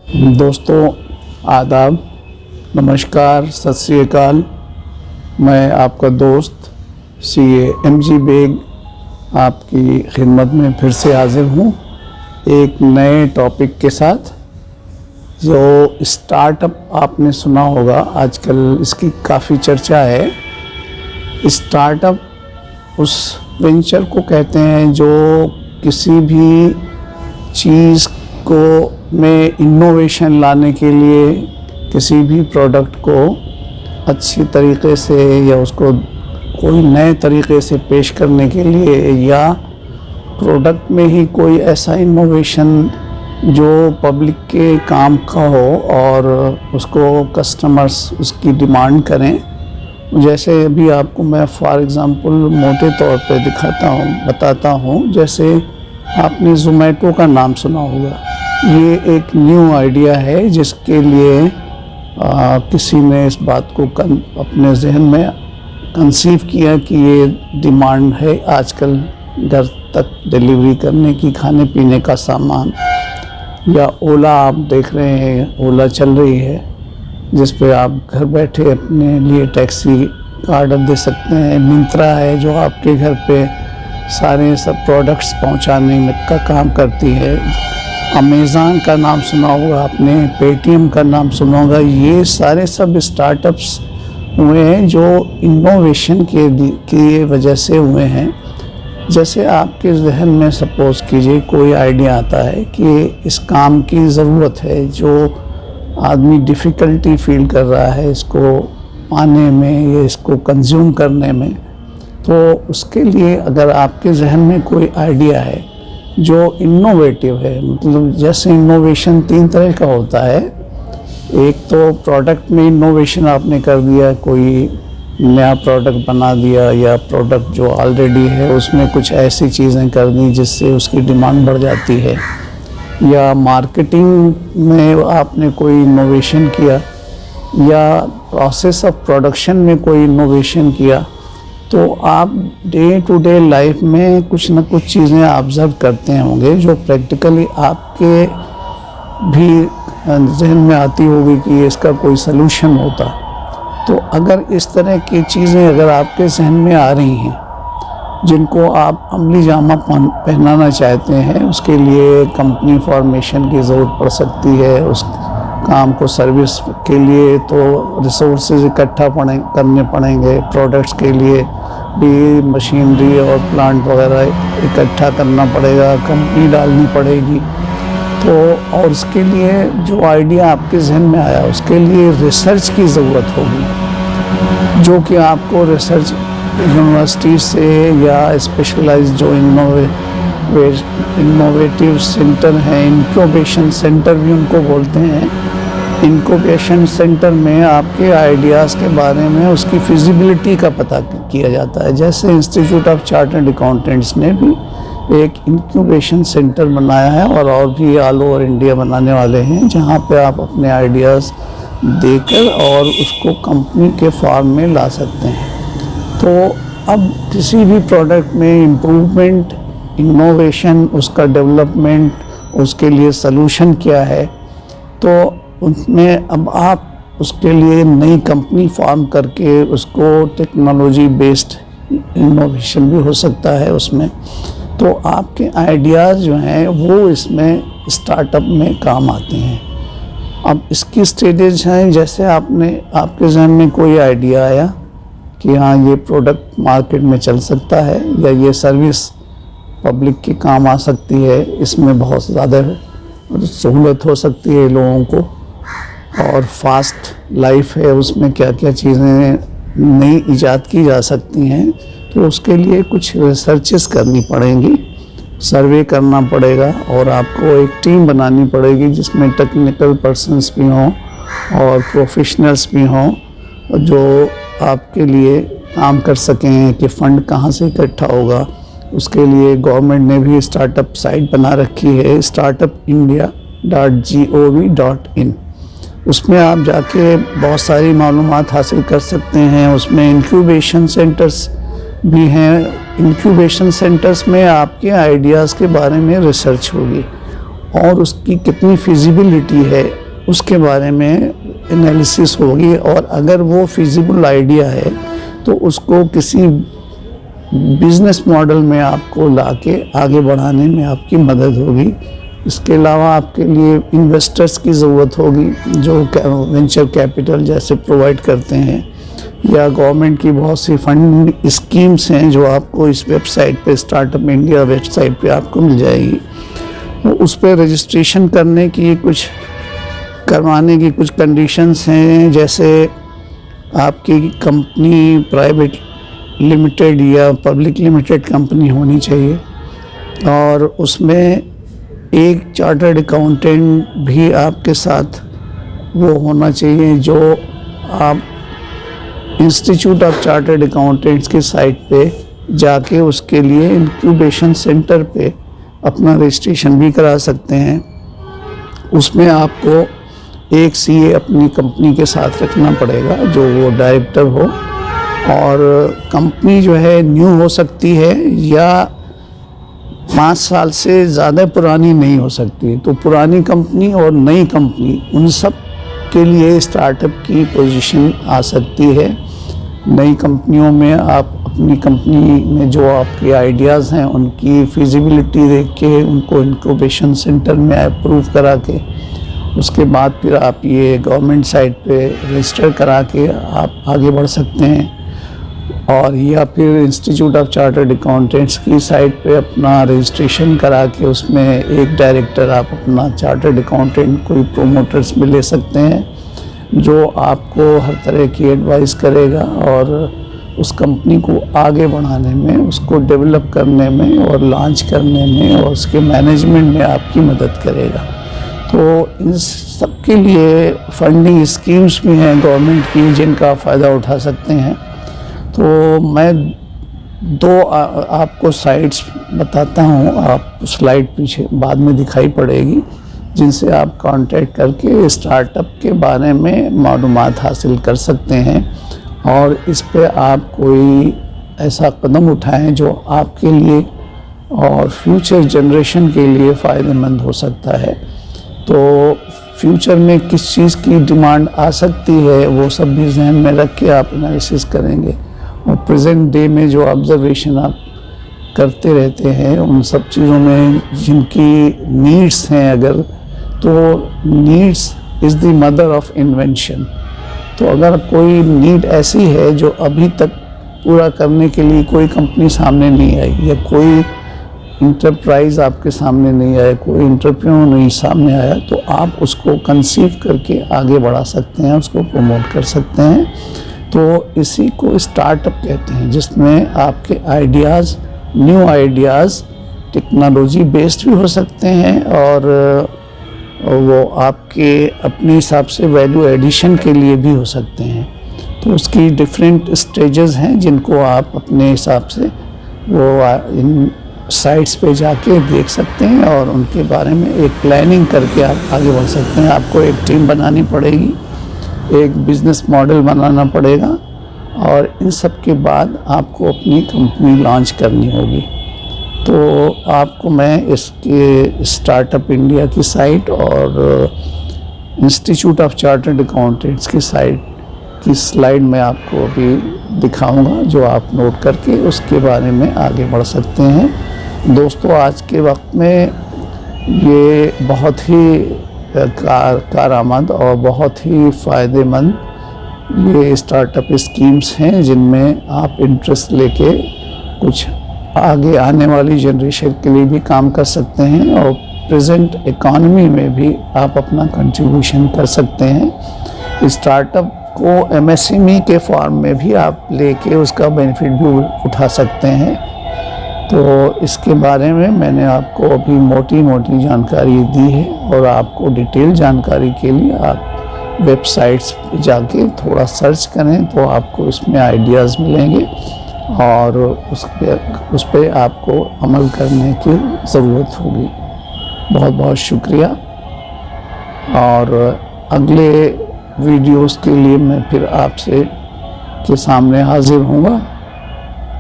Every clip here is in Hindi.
दोस्तों, आदाब, नमस्कार, सत श्री अकाल। मैं आपका दोस्त CA MG बेग आपकी खिदमत में फिर से हाजिर हूँ एक नए टॉपिक के साथ। जो स्टार्टअप आपने सुना होगा, आजकल इसकी काफ़ी चर्चा है। स्टार्टअप उस वेंचर को कहते हैं जो किसी भी चीज़ को में इनोवेशन लाने के लिए, किसी भी प्रोडक्ट को अच्छी तरीके से या उसको कोई नए तरीके से पेश करने के लिए, या प्रोडक्ट में ही कोई ऐसा इनोवेशन जो पब्लिक के काम का हो और उसको कस्टमर्स उसकी डिमांड करें। जैसे अभी आपको मैं फॉर एग्ज़ाम्पल मोटे तौर पे बताता हूँ। जैसे आपने ज़ोमैटो का नाम सुना होगा। ये एक न्यू आइडिया है जिसके लिए किसी ने इस बात को अपने जहन में कंसीव किया कि ये डिमांड है आजकल घर तक डिलीवरी करने की, खाने पीने का सामान। या ओला आप देख रहे हैं, ओला चल रही है जिस पे आप घर बैठे अपने लिए टैक्सी का ऑर्डर दे सकते हैं। मिंत्रा है जो आपके घर पे सारे सब प्रोडक्ट्स पहुंचाने में का काम करती है। अमेज़न का नाम सुना होगा आपने, पेटीएम का नाम सुना होगा। ये सारे सब स्टार्टअप्स हुए हैं जो इनोवेशन की वजह से हुए हैं। जैसे आपके जहन में सपोज़ कीजिए कोई आइडिया आता है कि इस काम की ज़रूरत है, जो आदमी डिफ़िकल्टी फील कर रहा है इसको पाने में या इसको कंज्यूम करने में, तो उसके लिए अगर आपके जहन में कोई आइडिया है जो इनोवेटिव है, मतलब जैसे इनोवेशन 3 तरह का होता है। एक तो प्रोडक्ट में इनोवेशन आपने कर दिया, कोई नया प्रोडक्ट बना दिया, या प्रोडक्ट जो ऑलरेडी है उसमें कुछ ऐसी चीज़ें कर दी जिससे उसकी डिमांड बढ़ जाती है। या मार्केटिंग में आपने कोई इनोवेशन किया, या प्रोसेस ऑफ प्रोडक्शन में कोई इनोवेशन किया। तो आप डे टू डे लाइफ में कुछ न कुछ चीज़ें ऑब्ज़र्व करते होंगे जो प्रैक्टिकली आपके भी जहन में आती होगी कि इसका कोई सलूशन होता। तो अगर इस तरह की चीज़ें अगर आपके जहन में आ रही हैं जिनको आप अमली जामा पहनाना चाहते हैं, उसके लिए कंपनी फॉर्मेशन की ज़रूरत पड़ सकती है। उस काम को सर्विस के लिए तो रिसोर्सेज इकट्ठा करने पड़ेंगे। प्रोडक्ट्स के लिए भी मशीनरी और प्लांट वगैरह इकट्ठा करना पड़ेगा, कंपनी डालनी पड़ेगी। तो और उसके लिए जो आइडिया आपके जहन में आया उसके लिए रिसर्च की ज़रूरत होगी, जो कि आपको रिसर्च यूनिवर्सिटी से या स्पेशलाइज्ड जो इनोवेटिव सेंटर हैं, इंक्यूबेशन सेंटर भी उनको बोलते हैं। इंक्यूबेशन सेंटर में आपके आइडियाज़ के बारे में उसकी फिजिबिलिटी का पता किया जाता है। जैसे इंस्टीट्यूट ऑफ चार्टर्ड अकाउंटेंट्स ने भी एक इंक्यूबेशन सेंटर बनाया है और भी ऑल ओवर इंडिया बनाने वाले हैं, जहां पे आप अपने आइडियाज़ देकर और उसको कंपनी के फॉर्म में ला सकते हैं। तो अब किसी भी प्रोडक्ट में इम्प्रूवमेंट, इनोवेशन, उसका डेवलपमेंट, उसके लिए सलूशन क्या है, तो उसमें अब आप उसके लिए नई कंपनी फॉर्म करके उसको टेक्नोलॉजी बेस्ड इनोवेशन भी हो सकता है उसमें। तो आपके आइडियाज़ जो हैं वो इसमें स्टार्टअप में काम आते हैं। अब इसकी स्टेजेस हैं, जैसे आपके जहन में कोई आइडिया आया कि हाँ ये प्रोडक्ट मार्केट में चल सकता है, या ये सर्विस पब्लिक के काम आ सकती है, इसमें बहुत ज़्यादा सहूलत हो सकती है लोगों को, और फास्ट लाइफ है, उसमें क्या क्या चीज़ें नई ईजाद की जा सकती हैं। तो उसके लिए कुछ रिसर्चेस करनी पड़ेंगी, सर्वे करना पड़ेगा, और आपको एक टीम बनानी पड़ेगी जिसमें टेक्निकल पर्सन्स भी हों और प्रोफेशनल्स भी हों जो आपके लिए काम कर सकें कि फ़ंड कहाँ से इकट्ठा होगा। उसके लिए गवर्नमेंट ने भी स्टार्टअप साइट बना रखी है, startupindia.gov.in। उसमें आप जाके बहुत सारी मालूमात हासिल कर सकते हैं। उसमें इंक्यूबेशन सेंटर्स भी हैं। इंक्यूबेशन सेंटर्स में आपके आइडियाज़ के बारे में रिसर्च होगी और उसकी कितनी फिजिबिलिटी है उसके बारे में एनालिसिस होगी, और अगर वो फिजिबल आइडिया है तो उसको किसी बिजनेस मॉडल में आपको लाके आगे बढ़ाने में आपकी मदद होगी। इसके अलावा आपके लिए इन्वेस्टर्स की ज़रूरत होगी जो वेंचर कैपिटल जैसे प्रोवाइड करते हैं, या गवर्नमेंट की बहुत सी फंड स्कीम्स हैं जो आपको इस वेबसाइट पे, स्टार्टअप इंडिया वेबसाइट पे आपको मिल जाएगी। तो उस पर रजिस्ट्रेशन करवाने की कुछ कंडीशंस हैं, जैसे आपकी कंपनी प्राइवेट लिमिटेड या पब्लिक लिमिटेड कंपनी होनी चाहिए, और उसमें एक चार्टर्ड अकाउंटेंट भी आपके साथ वो होना चाहिए, जो आप इंस्टीट्यूट ऑफ चार्टर्ड अकाउंटेंट्स की साइट पे जाके उसके लिए इंक्यूबेशन सेंटर पे अपना रजिस्ट्रेशन भी करा सकते हैं। उसमें आपको एक सीए अपनी कंपनी के साथ रखना पड़ेगा जो वो डायरेक्टर हो, और कंपनी जो है न्यू हो सकती है या 5 साल से ज़्यादा पुरानी नहीं हो सकती। तो पुरानी कंपनी और नई कंपनी उन सब के लिए स्टार्टअप की पोजीशन आ सकती है। नई कंपनियों में आप अपनी कंपनी में जो आपके आइडियाज़ हैं उनकी फिजिबिलिटी देख के उनको इंक्यूबेशन सेंटर में अप्रूव करा के, उसके बाद फिर आप ये गवर्नमेंट साइट पे रजिस्टर करा के आप आगे बढ़ सकते हैं, और या फिर इंस्टीट्यूट ऑफ चार्टर्ड अकाउंटेंट्स की साइट पे अपना रजिस्ट्रेशन करा के उसमें एक डायरेक्टर आप अपना चार्टर्ड अकाउंटेंट कोई प्रोमोटर्स में ले सकते हैं जो आपको हर तरह की एडवाइस करेगा और उस कंपनी को आगे बढ़ाने में, उसको डेवलप करने में और लॉन्च करने में और उसके मैनेजमेंट में आपकी मदद करेगा। तो इन सब के लिए फंडिंग स्कीम्स भी हैं गवर्नमेंट की जिनका फ़ायदा उठा सकते हैं। तो मैं दो आपको साइट्स बताता हूँ, आप स्लाइड पीछे बाद में दिखाई पड़ेगी, जिनसे आप कांटेक्ट करके स्टार्टअप के बारे में मालूमात हासिल कर सकते हैं, और इस पे आप कोई ऐसा कदम उठाएं जो आपके लिए और फ्यूचर जनरेशन के लिए फ़ायदेमंद हो सकता है। तो फ्यूचर में किस चीज़ की डिमांड आ सकती है वो सब भी जहन में रख के आप एनालिसिस करेंगे, और प्रेजेंट डे में जो ऑब्जर्वेशन आप करते रहते हैं उन सब चीज़ों में जिनकी नीड्स हैं, अगर तो needs is the mother of invention. तो अगर कोई नीड ऐसी है जो अभी तक पूरा करने के लिए कोई कंपनी सामने नहीं आई, या कोई इंटरप्राइज आपके सामने नहीं आया, कोई इंटरप्रेन्योर नहीं सामने आया, तो आप उसको कंसीव करके आगे बढ़ा सकते हैं, उसको प्रमोट कर सकते हैं। तो इसी को स्टार्टअप कहते हैं, जिसमें आपके ideas, new ideas technology based भी हो सकते हैं, और वो आपके अपने हिसाब से वैल्यू एडिशन के लिए भी हो सकते हैं। तो उसकी डिफरेंट स्टेजेस हैं जिनको आप अपने हिसाब से वो इन साइट्स पे जाके देख सकते हैं, और उनके बारे में एक प्लानिंग करके आप आगे बढ़ सकते हैं। आपको एक टीम बनानी पड़ेगी, एक बिज़नेस मॉडल बनाना पड़ेगा, और इन सब के बाद आपको अपनी कंपनी लॉन्च करनी होगी। तो आपको मैं इसके स्टार्टअप इंडिया की साइट और इंस्टीट्यूट ऑफ चार्टर्ड अकाउंटेंट्स की साइट की स्लाइड में आपको अभी दिखाऊंगा, जो आप नोट करके उसके बारे में आगे बढ़ सकते हैं। दोस्तों, आज के वक्त में ये बहुत ही कारआमद और बहुत ही फ़ायदेमंद ये स्टार्टअप स्कीम्स हैं, जिनमें आप इंटरेस्ट लेके कुछ आगे आने वाली जनरेशन के लिए भी काम कर सकते हैं, और प्रेजेंट इकॉनमी में भी आप अपना कंट्रीब्यूशन कर सकते हैं। स्टार्टअप को एमएसएमई के फॉर्म में भी आप लेके उसका बेनिफिट भी उठा सकते हैं। तो इसके बारे में मैंने आपको अभी मोटी मोटी जानकारी दी है, और आपको डिटेल जानकारी के लिए आप वेबसाइट्स पे जाके थोड़ा सर्च करें तो आपको इसमें आइडियाज़ मिलेंगे, और उस पर आपको अमल करने की ज़रूरत होगी। बहुत बहुत शुक्रिया, और अगले वीडियोस के लिए मैं फिर आपसे के सामने हाजिर हूँगा,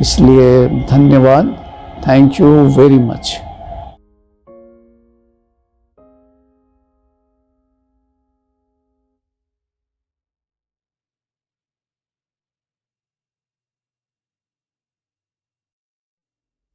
इसलिए धन्यवाद। Thank you very much.